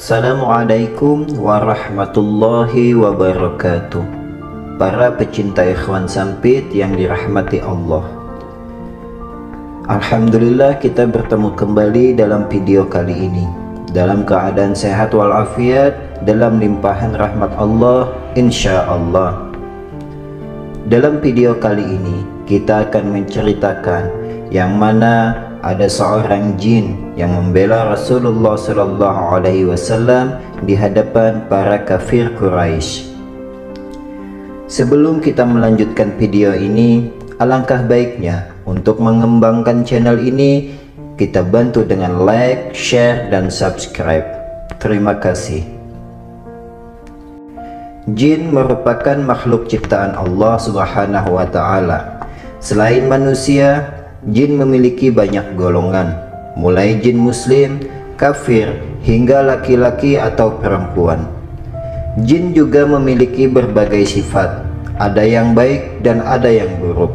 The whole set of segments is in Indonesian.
Assalamualaikum warahmatullahi wabarakatuh. Para pecinta ikhwan sampit yang dirahmati Allah, alhamdulillah kita bertemu kembali dalam video kali ini dalam keadaan sehat walafiat, dalam limpahan rahmat Allah insyaallah. Dalam video kali ini kita akan menceritakan yang mana ada seorang jin yang membela Rasulullah SAW di hadapan para kafir Quraisy. Sebelum kita melanjutkan video ini, alangkah baiknya untuk mengembangkan channel ini kita bantu dengan like, share, dan subscribe. Terima kasih. Jin merupakan makhluk ciptaan Allah Subhanahu wa Ta'ala. Selain manusia, jin memiliki banyak golongan, mulai jin muslim, kafir, hingga laki-laki atau perempuan. Jin juga memiliki berbagai sifat, ada yang baik dan ada yang buruk.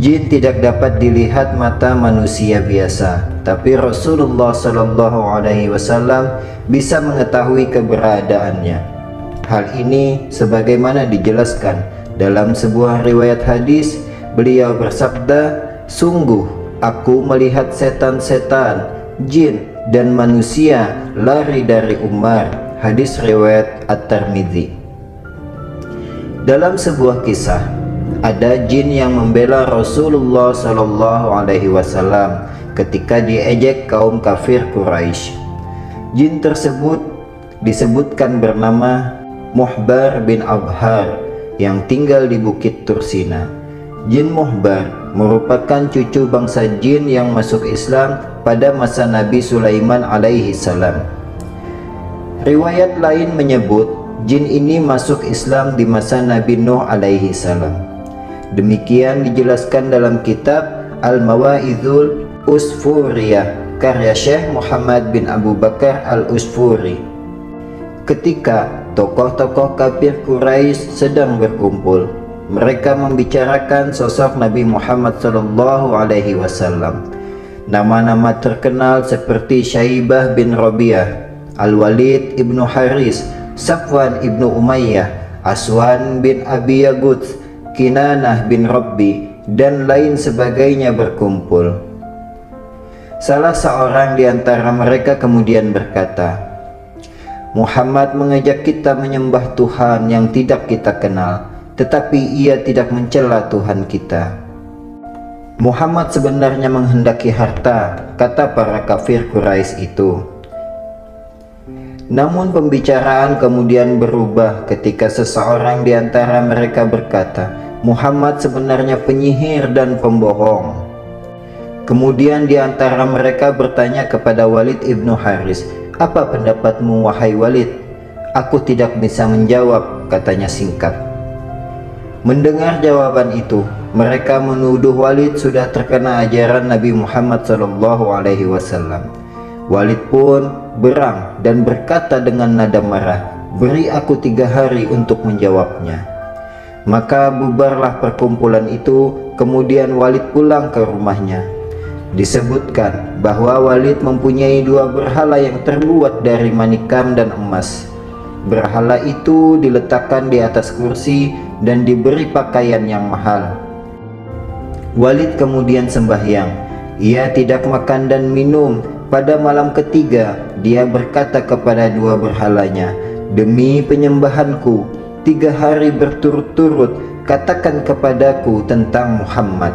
Jin tidak dapat dilihat mata manusia biasa, tapi Rasulullah SAW bisa mengetahui keberadaannya. Hal ini sebagaimana dijelaskan dalam sebuah riwayat hadis, beliau bersabda, "Sungguh aku melihat setan-setan, jin dan manusia lari dari Umar." Hadis riwayat At-Tirmidzi. Dalam sebuah kisah, ada jin yang membela Rasulullah SAW ketika diejek kaum kafir Quraisy. Jin tersebut disebutkan bernama Muhbar bin Abhar yang tinggal di Bukit Tursina. Jin Muhbar merupakan cucu bangsa jin yang masuk Islam pada masa Nabi Sulaiman alaihi salam. Riwayat lain menyebut jin ini masuk Islam di masa Nabi Nuh alaihi salam. Demikian dijelaskan dalam kitab Al-Mawa'idhul Usfuriyah karya Syekh Muhammad bin Abu Bakar Al-Usfuri. Ketika tokoh-tokoh kafir Quraisy sedang berkumpul, mereka membicarakan sosok Nabi Muhammad SAW. Nama-nama terkenal seperti Syaibah bin Rabi'ah, Al-Walid ibnu Haris, Safwan ibnu Umayyah, Aswan bin Abi Yaguth, Kinanah bin Rabbi, dan lain sebagainya berkumpul. Salah seorang di antara mereka kemudian berkata, "Muhammad mengajak kita menyembah Tuhan yang tidak kita kenal, tetapi ia tidak mencela Tuhan kita." Muhammad sebenarnya menghendaki harta, kata para kafir Quraisy itu. Namun pembicaraan kemudian berubah ketika seseorang di antara mereka berkata, "Muhammad sebenarnya penyihir dan pembohong." Kemudian di antara mereka bertanya kepada Walid ibnu Haris, "Apa pendapatmu wahai Walid?" "Aku tidak bisa menjawab," katanya singkat. Mendengar jawaban itu, mereka menuduh Walid sudah terkena ajaran Nabi Muhammad SAW. Walid pun berang dan berkata dengan nada marah, "Beri aku 3 hari untuk menjawabnya." Maka bubarlah perkumpulan itu, kemudian Walid pulang ke rumahnya. Disebutkan bahwa Walid mempunyai 2 berhala yang terbuat dari manikam dan emas. Berhala itu diletakkan di atas kursi dan diberi pakaian yang mahal. Walid kemudian sembahyang. Ia tidak makan dan minum. Pada malam ketiga, dia berkata kepada 2 berhalanya, "Demi penyembahanku, 3 hari berturut-turut katakan kepadaku tentang Muhammad."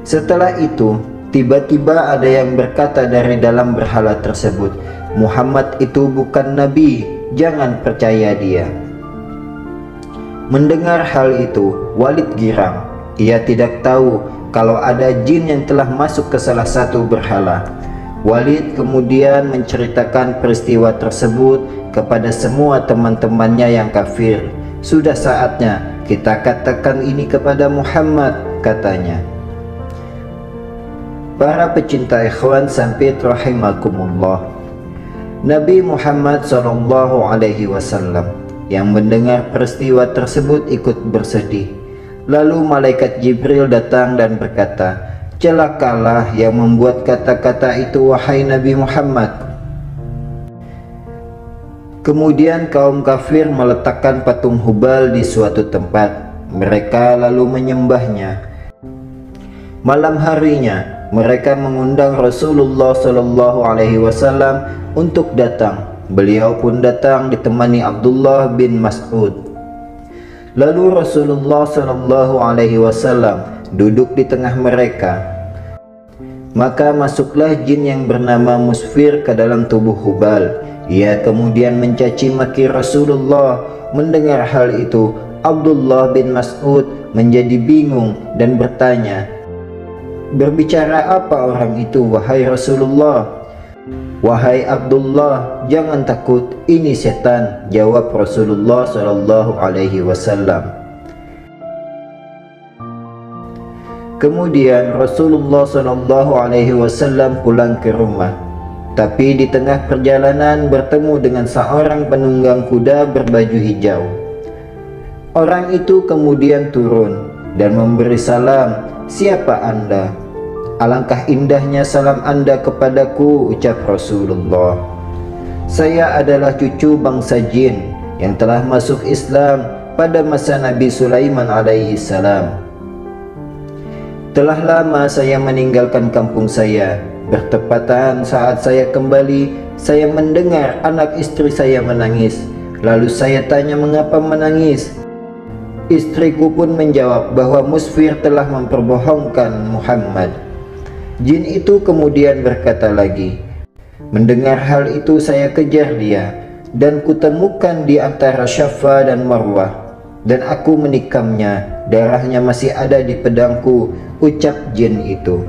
Setelah itu, tiba-tiba ada yang berkata dari dalam berhala tersebut, "Muhammad itu bukan nabi, jangan percaya dia." Mendengar hal itu, Walid girang. Ia tidak tahu kalau ada jin yang telah masuk ke salah satu berhala. Walid kemudian menceritakan peristiwa tersebut kepada semua teman-temannya yang kafir. "Sudah saatnya kita katakan ini kepada Muhammad," katanya. Para pecinta ikhwan sampit rahimakumullah, Nabi Muhammad SAW yang mendengar peristiwa tersebut ikut bersedih. Lalu malaikat Jibril datang dan berkata, "Celakalah yang membuat kata-kata itu wahai Nabi Muhammad." Kemudian kaum kafir meletakkan patung Hubal di suatu tempat. Mereka lalu menyembahnya. Malam harinya mereka mengundang Rasulullah SAW untuk datang. Beliau pun datang ditemani Abdullah bin Mas'ud. Lalu Rasulullah SAW duduk di tengah mereka. Maka masuklah jin yang bernama Musfir ke dalam tubuh Hubal. Ia kemudian mencaci maki Rasulullah. Mendengar hal itu, Abdullah bin Mas'ud menjadi bingung dan bertanya, "Berbicara apa orang itu, wahai Rasulullah?" "Wahai Abdullah, jangan takut, ini setan," jawab Rasulullah SAW. Kemudian Rasulullah SAW pulang ke rumah. Tapi di tengah perjalanan bertemu dengan seorang penunggang kuda berbaju hijau. Orang itu kemudian turun dan memberi salam. "Siapa Anda?" "Alangkah indahnya salam Anda kepadaku," ucap Rasulullah. "Saya adalah cucu bangsa jin yang telah masuk Islam pada masa Nabi Sulaiman alaihi salam. Telah lama saya meninggalkan kampung saya. Bertepatan saat saya kembali, saya mendengar anak istri saya menangis. Lalu saya tanya mengapa menangis. Istriku pun menjawab bahwa Musfir telah memperbohongkan Muhammad." Jin itu kemudian berkata lagi, "Mendengar hal itu saya kejar dia, dan kutemukan di antara Syafa dan Marwah, dan aku menikamnya, darahnya masih ada di pedangku," ucap jin itu.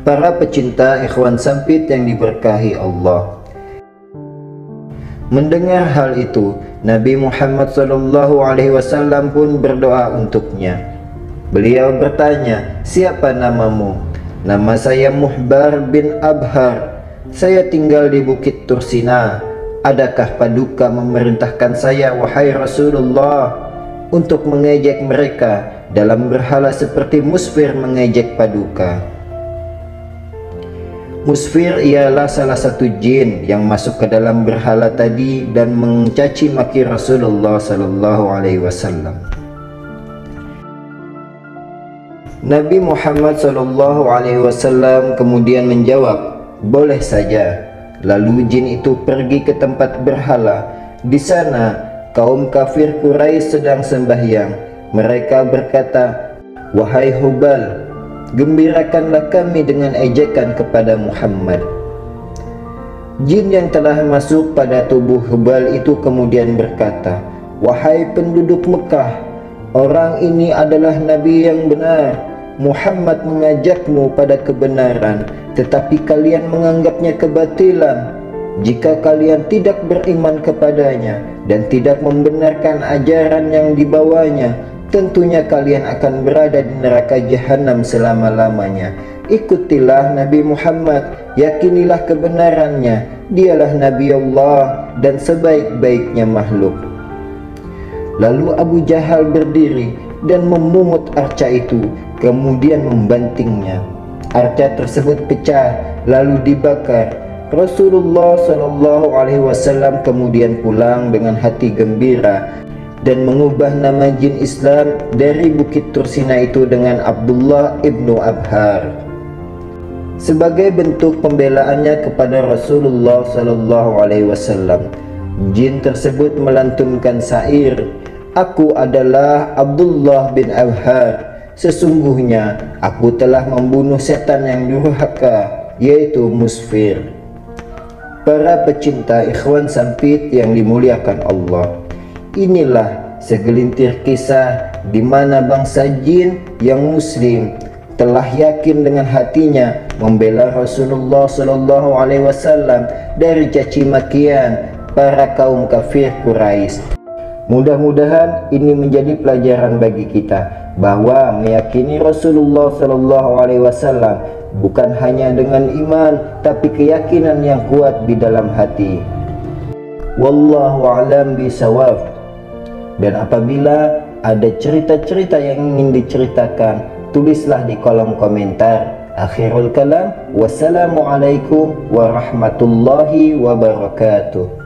Para pecinta ikhwan sampit yang diberkahi Allah, mendengar hal itu, Nabi Muhammad SAW pun berdoa untuknya. Beliau bertanya, "Siapa namamu?" "Nama saya Muhbar bin Abhar. Saya tinggal di Bukit Tursina. Adakah Paduka memerintahkan saya, wahai Rasulullah, untuk mengejek mereka dalam berhala seperti Musfir mengejek Paduka?" Musfir ialah salah satu jin yang masuk ke dalam berhala tadi dan mencaci maki Rasulullah SAW. Nabi Muhammad SAW kemudian menjawab, "Boleh saja." Lalu jin itu pergi ke tempat berhala. Di sana kaum kafir Quraisy sedang sembahyang. Mereka berkata, "Wahai Hubal, gembirakanlah kami dengan ejekan kepada Muhammad." Jin yang telah masuk pada tubuh Hubal itu kemudian berkata, "Wahai penduduk Mekah, orang ini adalah Nabi yang benar. Muhammad mengajakmu pada kebenaran, tetapi kalian menganggapnya kebatilan. Jika kalian tidak beriman kepadanya dan tidak membenarkan ajaran yang dibawanya, tentunya kalian akan berada di neraka jahanam selama-lamanya. Ikutilah Nabi Muhammad, yakinilah kebenarannya. Dialah Nabi Allah dan sebaik-baiknya makhluk." Lalu Abu Jahal berdiri dan memungut arca itu, kemudian membantingnya. Arca tersebut pecah lalu dibakar. Rasulullah SAW kemudian pulang dengan hati gembira dan mengubah nama jin Islam dari Bukit Tursina itu dengan Abdullah ibnu Abhar. Sebagai bentuk pembelaannya kepada Rasulullah SAW, jin tersebut melantunkan syair, "Aku adalah Abdullah bin Abhar. Sesungguhnya aku telah membunuh setan yang durhaka, yaitu Musfir." Para pecinta ikhwan sampit yang dimuliakan Allah, inilah segelintir kisah di mana bangsa jin yang muslim telah yakin dengan hatinya membela Rasulullah SAW dari caci makian para kaum kafir Quraisy. Mudah-mudahan ini menjadi pelajaran bagi kita bahwa meyakini Rasulullah SAW bukan hanya dengan iman, tapi keyakinan yang kuat di dalam hati. Wallahu a'lam bishawab. Dan apabila ada cerita-cerita yang ingin diceritakan, tulislah di kolom komentar. Akhirul kalam, wassalamualaikum warahmatullahi wabarakatuh.